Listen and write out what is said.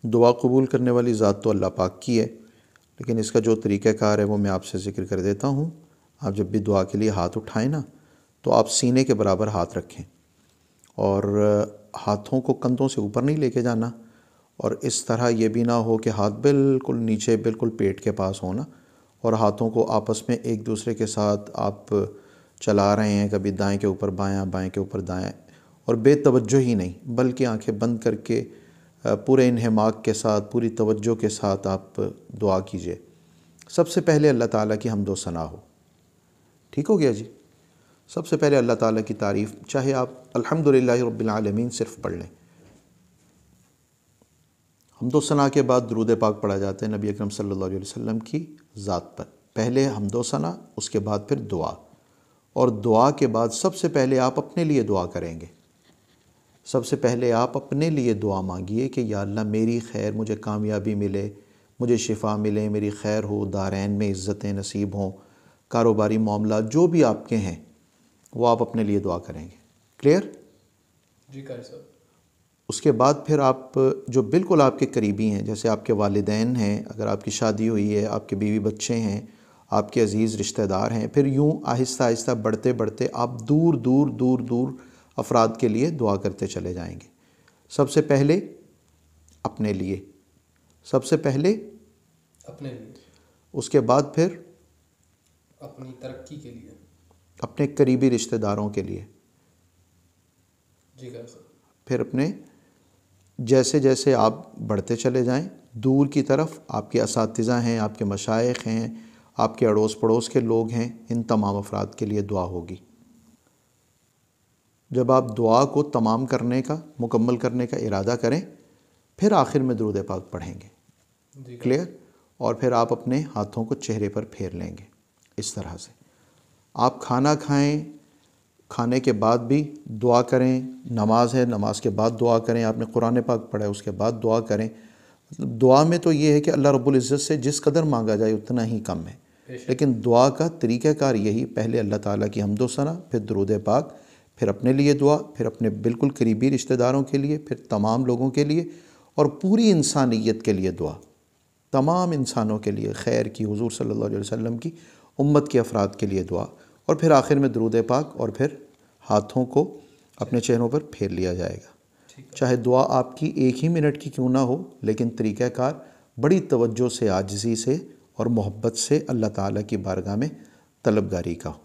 دعا قبول کرنے والی ذات تو اللہ پاک کی ہے، لیکن اس کا جو طریقہ کار ہے وہ میں آپ سے ذکر کر دیتا ہوں۔ آپ جب بھی دعا کے لیے ہاتھ اٹھائیں نا تو آپ سینے کے برابر ہاتھ رکھیں، اور ہاتھوں کو کندھوں سے اوپر نہیں لے کے جانا، اور اس طرح یہ بھی نہ ہو کہ ہاتھ بالکل نیچے بالکل پیٹ کے پاس ہونا، اور ہاتھوں کو آپس میں ایک دوسرے کے ساتھ آپ چلا رہے ہیں، کبھی دائیں کے اوپر بایاں، بائیں کے اوپر دائیں، اور بے توجہ ہی نہیں، بلکہ آنکھیں بند کر کے پورے انہماک کے ساتھ، پوری توجہ کے ساتھ آپ دعا کیجئے۔ سب سے پہلے اللہ تعالیٰ کی حمد و ثنا ہو، ٹھیک ہو گیا جی؟ سب سے پہلے اللہ تعالیٰ کی تعریف، چاہے آپ الحمدللہ رب العالمین صرف پڑھ لیں۔ حمد و ثنا کے بعد درود پاک پڑھا جاتا ہے نبی اکرم صلی اللہ علیہ وسلم کی ذات پر۔ پہلے حمد و ثنا، اس کے بعد پھر دعا، اور دعا کے بعد سب سے پہلے آپ اپنے لیے دعا کریں گے۔ سب سے پہلے آپ اپنے لیے دعا مانگیے کہ یا اللہ میری خیر، مجھے کامیابی ملے، مجھے شفا ملے، میری خیر ہو، دارین میں عزتیں نصیب ہوں، کاروباری معاملات جو بھی آپ کے ہیں وہ آپ اپنے لیے دعا کریں گے۔ کلیئر؟ جی قاری صاحب۔ اس کے بعد پھر آپ جو بالکل آپ کے قریبی ہیں، جیسے آپ کے والدین ہیں، اگر آپ کی شادی ہوئی ہے، آپ کے بیوی بچے ہیں، آپ کے عزیز رشتہ دار ہیں، پھر یوں آہستہ آہستہ بڑھتے بڑھتے آپ دور دور دور دور افراد کے لیے دعا کرتے چلے جائیں گے۔ سب سے پہلے اپنے لیے، سب سے پہلے اپنے لیے، اس کے بعد پھر اپنی ترقی کے لیے، اپنے قریبی رشتہ داروں کے لیے، جی قاری صاحب، پھر اپنے، جیسے جیسے آپ بڑھتے چلے جائیں دور کی طرف، آپ کے اساتذہ ہیں، آپ کے مشائخ ہیں، آپ کے اڑوس پڑوس کے لوگ ہیں، ان تمام افراد کے لیے دعا ہوگی۔ جب آپ دعا کو تمام کرنے کا، مکمل کرنے کا ارادہ کریں، پھر آخر میں درود پاک پڑھیں گے۔ جی کلیئر؟ اور پھر آپ اپنے ہاتھوں کو چہرے پر پھیر لیں گے اس طرح سے۔ آپ کھانا کھائیں، کھانے کے بعد بھی دعا کریں، نماز ہے نماز کے بعد دعا کریں، آپ نے قرآن پاک پڑھا ہے اس کے بعد دعا کریں۔ مطلب دعا میں تو یہ ہے کہ اللہ رب العزت سے جس قدر مانگا جائے اتنا ہی کم ہے، لیکن دعا کا طریقہ کار یہی، پہلے اللہ تعالیٰ کی حمد و ثنا، پھر درود پاک، پھر اپنے لیے دعا، پھر اپنے بالکل قریبی رشتہ داروں کے لیے، پھر تمام لوگوں کے لیے، اور پوری انسانیت کے لیے دعا، تمام انسانوں کے لیے خیر کی، حضور صلی اللہ علیہ وسلم کی امت کے افراد کے لیے دعا، اور پھر آخر میں درود پاک، اور پھر ہاتھوں کو اپنے چہروں پر پھیر لیا جائے گا۔ چاہے دعا آپ کی 1 ہی منٹ کی کیوں نہ ہو، لیکن طریقہ کار بڑی توجہ سے، عاجزی سے اور محبت سے اللہ تعالیٰ کی بارگاہ میں طلبگاری کا ہو۔